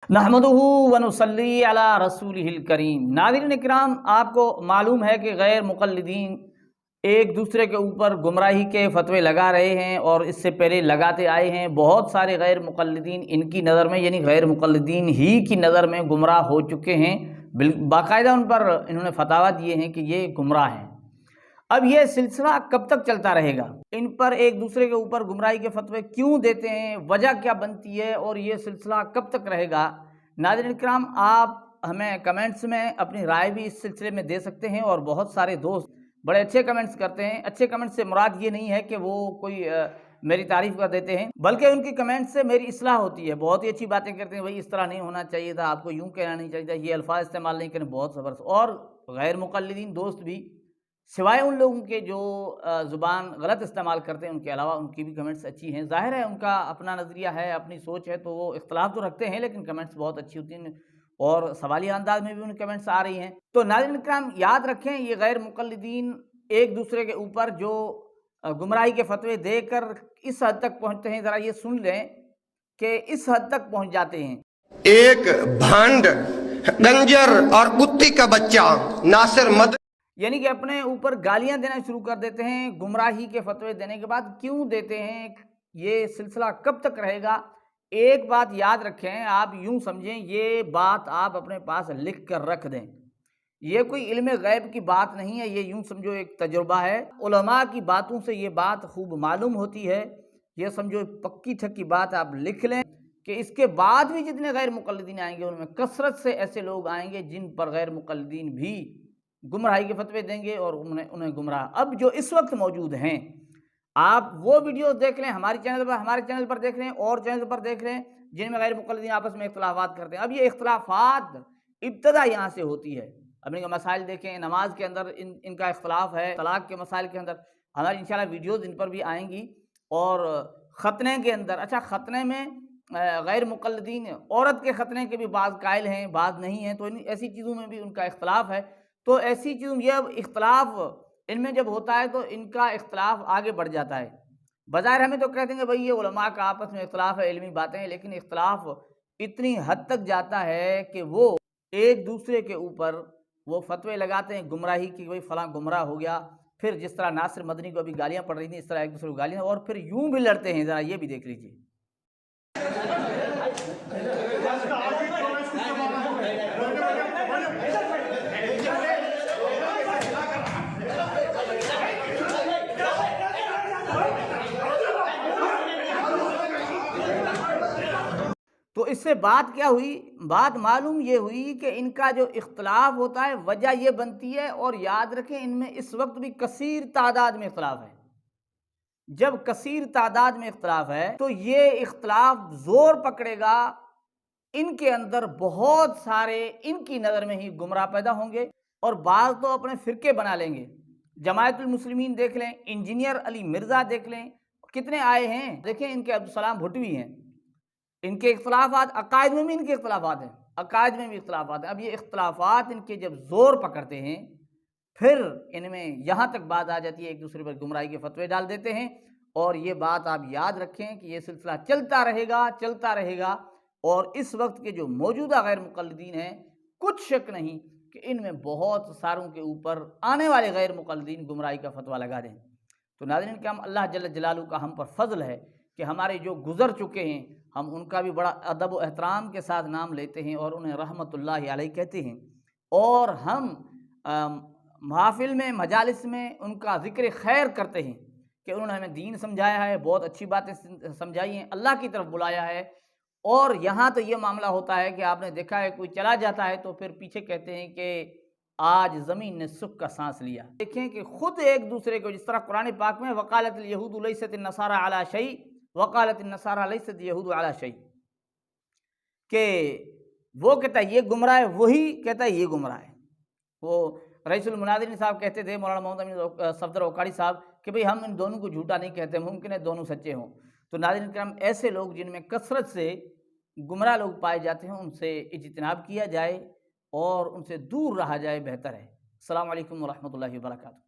नहमदुहु व नुसल्ली अला रसूलिहिल करीम। नाज़रीन इकराम, आपको मालूम है कि गैर मुक़ल्लिदीन एक दूसरे के ऊपर गुमराही के फतवे लगा रहे हैं और इससे पहले लगाते आए हैं। बहुत सारे गैर मुक़ल्लिदीन इनकी नज़र में, यानी गैर मुक़ल्लिदीन ही की नज़र में गुमराह हो चुके हैं। बाकायदा उन पर इन्होंने फतावा दिए हैं कि ये गुमराह हैं। अब ये सिलसिला कब तक चलता रहेगा? इन पर एक दूसरे के ऊपर गुमराही के फतवे क्यों देते हैं, वजह क्या बनती है और ये सिलसिला कब तक रहेगा? नाज़रीन इकराम, आप हमें कमेंट्स में अपनी राय भी इस सिलसिले में दे सकते हैं। और बहुत सारे दोस्त बड़े अच्छे कमेंट्स करते हैं। अच्छे कमेंट्स से मुराद ये नहीं है कि वो कोई मेरी तारीफ़ कर देते हैं, बल्कि उनकी कमेंट्स से मेरी इस्लाह होती है। बहुत ही अच्छी बातें करते हैं, भाई इस तरह नहीं होना चाहिए था, आपको यूँ कहना नहीं चाहिए था, ये अल्फाज इस्तेमाल नहीं करें, बहुत ज़बरदस्त। और गैर मुक़ल्लिदीन दोस्त भी सिवाय उन लोगों के जो ज़ुबान गलत इस्तेमाल करते हैं, उनके अलावा उनकी भी कमेंट्स अच्छी हैं। ज़ाहिर है उनका अपना नज़रिया है, अपनी सोच है, तो वो इख्तलाफ तो रखते हैं, लेकिन कमेंट्स बहुत अच्छी होती हैं और सवालिया अंदाज में भी उनकी कमेंट्स आ रही हैं। तो नाज़रीन इकराम, याद रखें, ये गैर मुक़ल्लिदीन एक दूसरे के ऊपर जो गुमराही के फतवे देकर इस हद तक पहुँचते हैं, ज़रा ये सुन लें कि इस हद तक पहुँच जाते हैं। एक भांड, गंजर और कुत्ती का बच्चा नासिर मद, यानी कि अपने ऊपर गालियां देना शुरू कर देते हैं गुमराही के फतवे देने के बाद। क्यों देते हैं? ये सिलसिला कब तक रहेगा? एक बात याद रखें, आप यूं समझें, ये बात आप अपने पास लिख कर रख दें। ये कोई इल्म गैब की बात नहीं है, ये यूं समझो एक तजुर्बा है। उलमा की बातों से ये बात खूब मालूम होती है। ये समझो पक्की ठक्की बात आप लिख लें कि इसके बाद भी जितने गैर मुक़ल्लिदीन आएंगे, उनमें कसरत से ऐसे लोग आएंगे जिन पर गैर मुक़ल्लिदीन भी गुमराही के फतवे देंगे और उन्हें गुमराह अब जो इस वक्त मौजूद हैं। आप वो वीडियो देख लें, हमारे चैनल पर देख लें और चैनल पर देख लें जिनमें गैर मुक़ल्लिदीन आपस में इख्तलाफात करते हैं। अब ये इख्तलाफात इब्तदा यहाँ से होती है। अब इनका मसाइल देखें, नमाज के अंदर इनका इख्तलाफ है, तलाक के मसाइल के अंदर हमारी इंशाल्लाह वीडियोज़ इन पर भी आएंगी। और ख़तने के अंदर, अच्छा ख़तने में गैर मुक़ल्लिदीन औरत के ख़तने के भी बाज़ कायल हैं, बाज़ नहीं हैं, तो ऐसी चीज़ों में भी उनका इख्तलाफ है। तो ऐसी चीज़ों, ये इख्तलाफ इनमें जब होता है तो इनका इख्तलाफ आगे बढ़ जाता है। बज़ाहिर हमें तो कह देंगे भाई ये उलमा का आपस में इख्तलाफ है, इल्मी बातें हैं, लेकिन इख्तलाफ इतनी हद तक जाता है कि वो एक दूसरे के ऊपर वो फतवे लगाते हैं गुमराही की, भाई फ़लाँ गुमराह हो गया। फिर जिस तरह नासिर मदनी को अभी गालियाँ पड़ रही थी, इस तरह एक दूसरे को गालियाँ, और फिर यूँ भी लड़ते हैं। ज़रा ये भी देख लीजिए। तो इससे बात क्या हुई? बात मालूम ये हुई कि इनका जो इख्तलाफ होता है, वजह ये बनती है। और याद रखें, इनमें इस वक्त भी कसीर तादाद में इख्तलाफ है। जब कसीर तादाद में इख्तलाफ है तो ये इख्तलाफ जोर पकड़ेगा, इनके अंदर बहुत सारे इनकी नज़र में ही गुमराह पैदा होंगे और बाज़ तो अपने फ़िरके बना लेंगे। जमायतुल मुस्लिमीन देख लें, इंजीनियर अली मिर्ज़ा देख लें, कितने आए हैं। देखें, इनके अब्दुल भुटवी हैं, इनके इख्तलाफात अकायद में भी इनके इख्तलाफात हैं, अकायद में भी इख्तलाफात हैं। अब ये इख्तलाफात इनके जब ज़ोर पकड़ते हैं, फिर इनमें यहाँ तक बात आ जाती है, एक दूसरे पर गुमराही के फतवे डाल देते हैं। और ये बात आप याद रखें कि ये सिलसिला चलता रहेगा, चलता रहेगा। और इस वक्त के जो मौजूदा गैर मुक़ल्लिदीन हैं, कुछ शक नहीं कि इनमें बहुत सारों के ऊपर आने वाले गैर मुक़ल्लिदीन गुमराही का फतवा लगा दें। तो नाज़रीन क्या, अल्लाह जल्ल जलालहू का हम पर फ़ज़ल है कि हमारे जो गुज़र चुके हैं, हम उनका भी बड़ा अदब व एहतराम के साथ नाम लेते हैं और उन्हें रहमतुल्लाहि अलैहि कहते हैं। और हम महफ़िल में, मजालिस में उनका ज़िक्र खैर करते हैं कि उन्होंने हमें दीन समझाया है, बहुत अच्छी बातें समझाई हैं, अल्लाह की तरफ बुलाया है। और यहाँ तो ये मामला होता है कि आपने देखा है, कोई चला जाता है तो फिर पीछे कहते हैं कि आज ज़मीन ने सुख का सांस लिया। देखें कि खुद एक दूसरे को, जिस तरह कुरान पाक में वकालत यहूद लैसत नसारा अला शै, वकालत नसारा लैसत यहूद अला शै, कि वो कहता है ये गुमराह है, वही कहता है ये गुमराह है। वो रईसुल मुनाज़िरीन साहब कहते थे, मौलाना मोहम्मद अमीन सफदर औकाड़ी साहब, कि भाई हम इन दोनों को झूठा नहीं कहते, मुमकिन है दोनों सच्चे हों। तो नाज़रीन करम, ऐसे लोग जिनमें कसरत से गुमराह लोग पाए जाते हैं, उनसे इज्तिनाब किया जाए और उनसे दूर रहा जाए, बेहतर है। अस्सलामु अलैकुम व रहमतुल्लाहि व बरकातुहू।